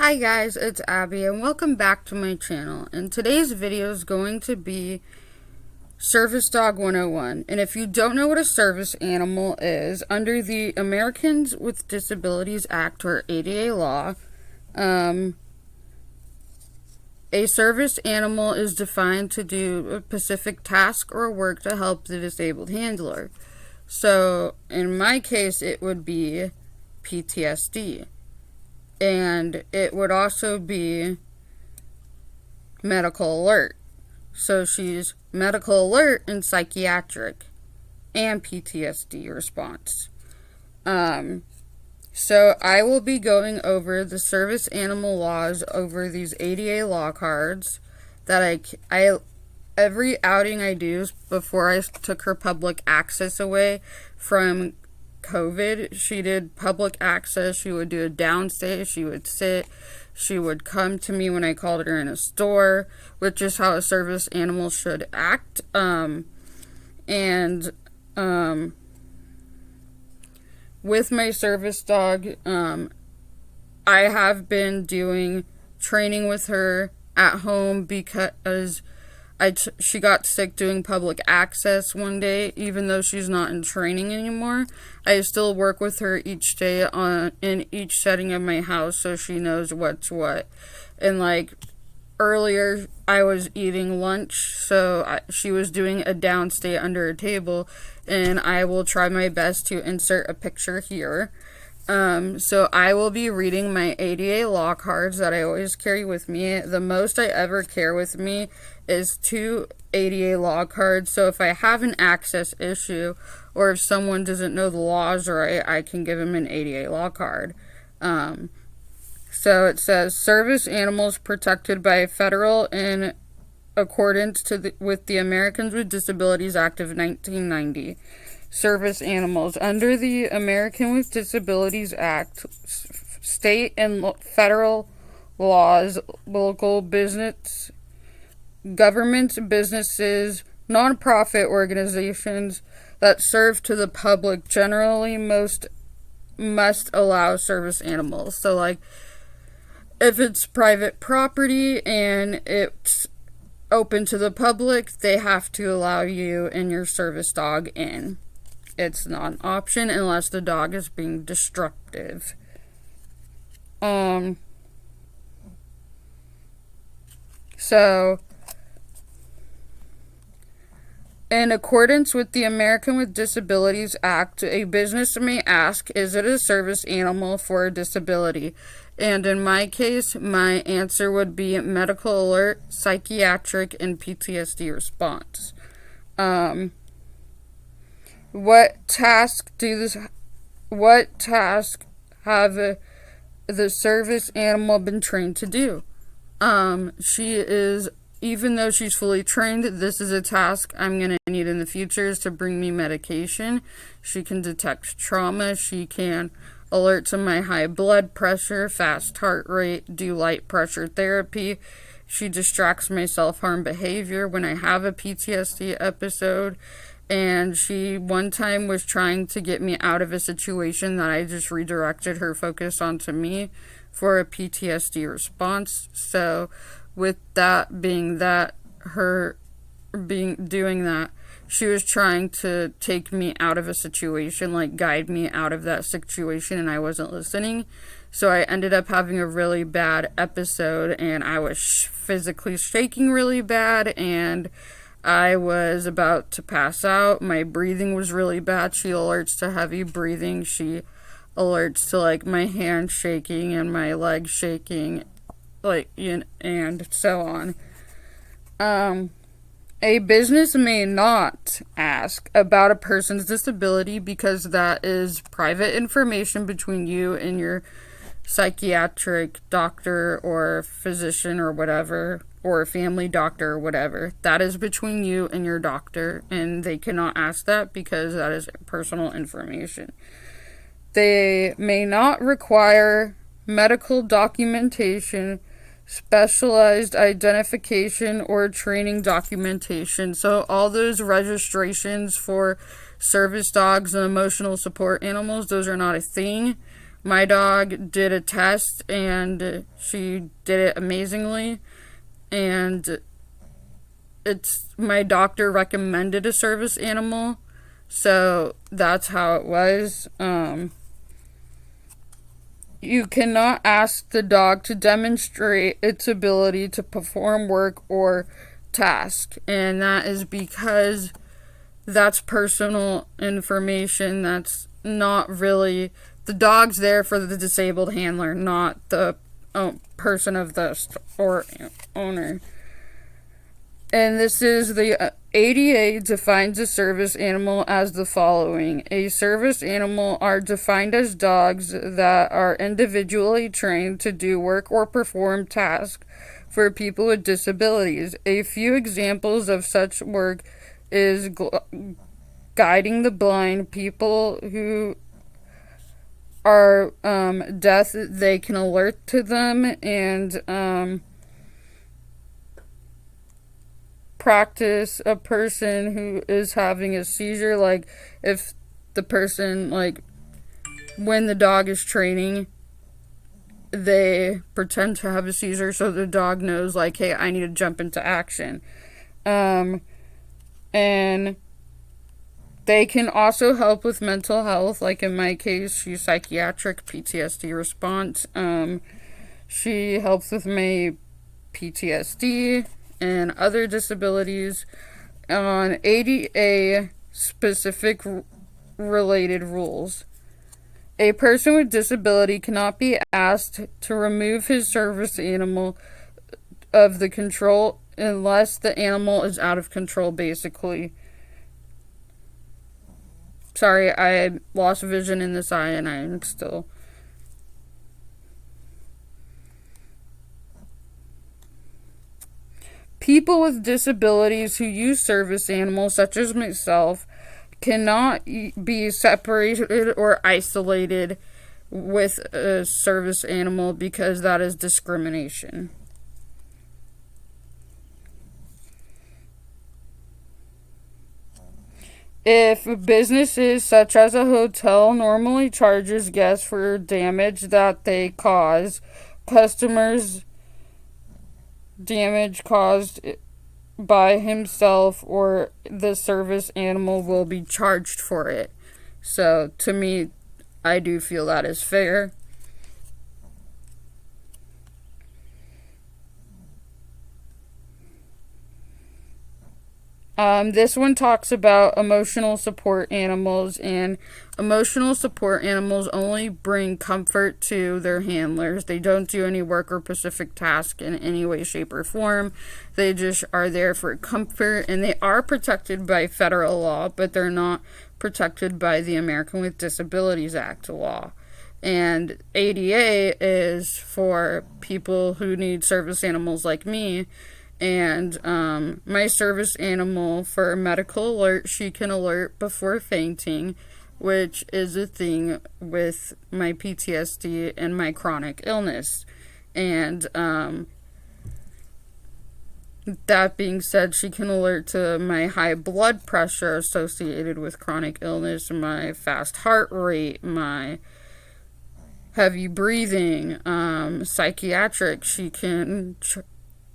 Hi guys, it's Abby and welcome back to my channel. And today's video is going to be Service Dog 101. And if you don't know what a service animal is, under the Americans with Disabilities Act or ADA law, a service animal is defined to do a specific task or work to help the disabled handler. So in my case, it would be PTSD. And it would also be medical alert. So she's medical alert and psychiatric and PTSD response. So I will be going over the service animal laws over these ADA law cards that I every outing I do before I took her public access away from COVID, she did public access. She would do a downstay, she would sit, she would come to me when I called her in a store, which is how a service animal should act. With my service dog, I have been doing training with her at home because she got sick doing public access one day. Even though she's not in training anymore, I still work with her each day in each setting of my house, so she knows what's what. And like earlier, I was eating lunch, so she was doing a downstay under a table, and I will try my best to insert a picture here. So I will be reading my ADA law cards that I always carry with me. The most I ever carry with me is 2 ADA law cards. So if I have an access issue or if someone doesn't know the laws right, I can give them an ADA law card. So it says service animals protected by federal in accordance with the Americans with Disabilities Act of 1990. Service animals. Under the American with Disabilities Act, state and federal laws, local business, governments, businesses, nonprofit organizations that serve to the public generally must allow service animals. So like if it's private property and it's open to the public, they have to allow you and your service dog in. It's not an option unless the dog is being destructive. So, in accordance with the American with Disabilities Act, a business may ask, is it a service animal for a disability? And in my case, my answer would be medical alert, psychiatric, and PTSD response. What task have the service animal been trained to do? Even though she's fully trained, this is a task I'm going to need in the future, is to bring me medication. She can detect trauma. She can alert to my high blood pressure, fast heart rate, do light pressure therapy. She distracts my self-harm behavior when I have a PTSD episode. And she one time was trying to get me out of a situation that I just redirected her focus onto me for a PTSD response. So with that being that, doing that, she was trying to take me out of a situation, like guide me out of that situation, and I wasn't listening. So I ended up having a really bad episode, and I was physically shaking really bad, and I was about to pass out. My breathing was really bad. She alerts to heavy breathing. She alerts to like my hand shaking and my leg shaking, and so on. A business may not ask about a person's disability because that is private information between you and your psychiatric doctor or physician or whatever, or a family doctor or whatever. That is between you and your doctor, and they cannot ask that because that is personal information. They may not require medical documentation, specialized identification, or training documentation. So all those registrations for service dogs and emotional support animals, those are not a thing. My dog did a test and she did it amazingly, and my doctor recommended a service animal, so that's how it was. You cannot ask the dog to demonstrate its ability to perform work or task, and that is because that's personal information. That's not really, the dog's there for the disabled handler, not the person of the store owner. And this is the ADA defines a service animal as the following. A service animal are defined as dogs that are individually trained to do work or perform tasks for people with disabilities. A few examples of such work is guiding the blind, people who are deaf, they can alert to them, and practice a person who is having a seizure, like if the person, like when the dog is training, they pretend to have a seizure so the dog knows, like, hey, I need to jump into action. And they can also help with mental health, like in my case, she's psychiatric PTSD response. She helps with my PTSD and other disabilities on ADA specific related rules. A person with disability cannot be asked to remove his service animal of the control unless the animal is out of control, basically. Sorry, I lost vision in this eye and I'm still... People with disabilities who use service animals, such as myself, cannot be separated or isolated with a service animal because that is discrimination. If businesses such as a hotel normally charges guests for damage that they cause, customers damage caused by himself or the service animal will be charged for it. So to me, I do feel that is fair. This one talks about emotional support animals, and emotional support animals only bring comfort to their handlers. They don't do any work or specific task in any way, shape, or form. They just are there for comfort, and they are protected by federal law, but they're not protected by the American with Disabilities Act law. And ADA is for people who need service animals like me. And my service animal, for medical alert, she can alert before fainting, which is a thing with my PTSD and my chronic illness. And that being said, she can alert to my high blood pressure associated with chronic illness, my fast heart rate, my heavy breathing, psychiatric.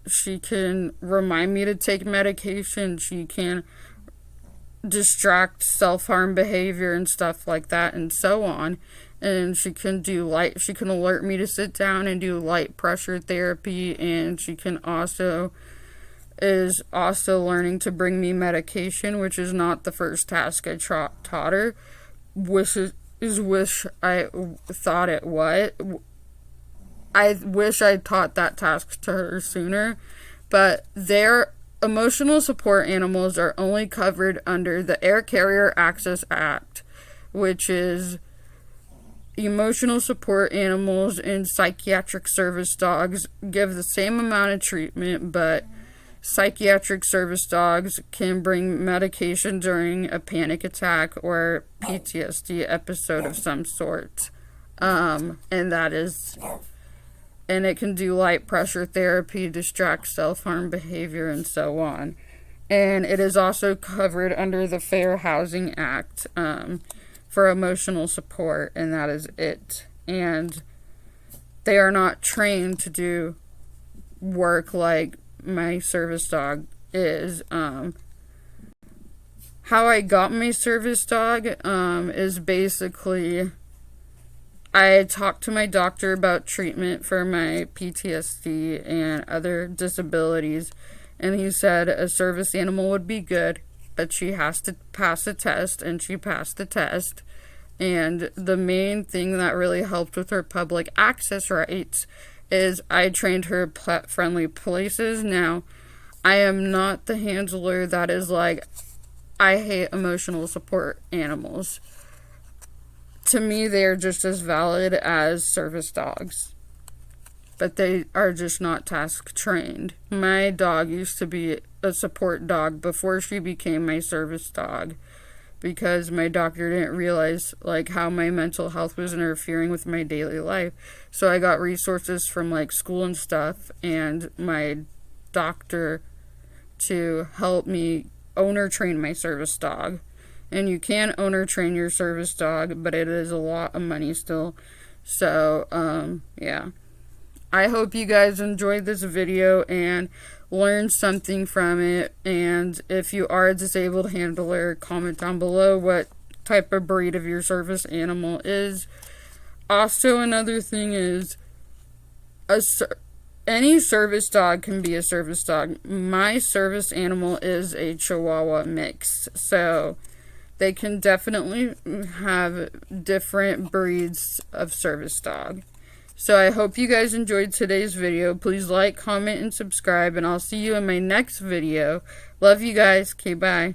She can remind me to take medication. She can distract self-harm behavior and stuff like that, and so on. And she can alert me to sit down and do light pressure therapy, and she can is also learning to bring me medication, which is not the first task I taught her. Wish I thought it was. I wish I taught that task to her sooner, but their emotional support animals are only covered under the Air Carrier Access Act, which is emotional support animals and psychiatric service dogs give the same amount of treatment, but psychiatric service dogs can bring medication during a panic attack or PTSD episode of some sort. And it can do light pressure therapy, distract self-harm behavior, and so on. And it is also covered under the Fair Housing Act for emotional support, and that is it. and they are not trained to do work like my service dog is. How I got my service dog is basically I talked to my doctor about treatment for my PTSD and other disabilities, and he said a service animal would be good, but she has to pass a test, and she passed the test. And the main thing that really helped with her public access rights is I trained her pet-friendly places. Now, I am not the handler that is like, I hate emotional support animals. To me, they are just as valid as service dogs, but they are just not task trained. My dog used to be a support dog before she became my service dog, because my doctor didn't realize like how my mental health was interfering with my daily life. So I got resources from like school and stuff, and my doctor to help me owner train my service dog. And you can owner train your service dog, but it is a lot of money still. So yeah, I hope you guys enjoyed this video and learned something from it. And if you are a disabled handler, comment down below what type of breed of your service animal is. Also, another thing is any service dog can be a service dog. My service animal is a Chihuahua mix, so they can definitely have different breeds of service dog. So I hope you guys enjoyed today's video. Please like, comment, and subscribe, and I'll see you in my next video. Love you guys. Okay, bye.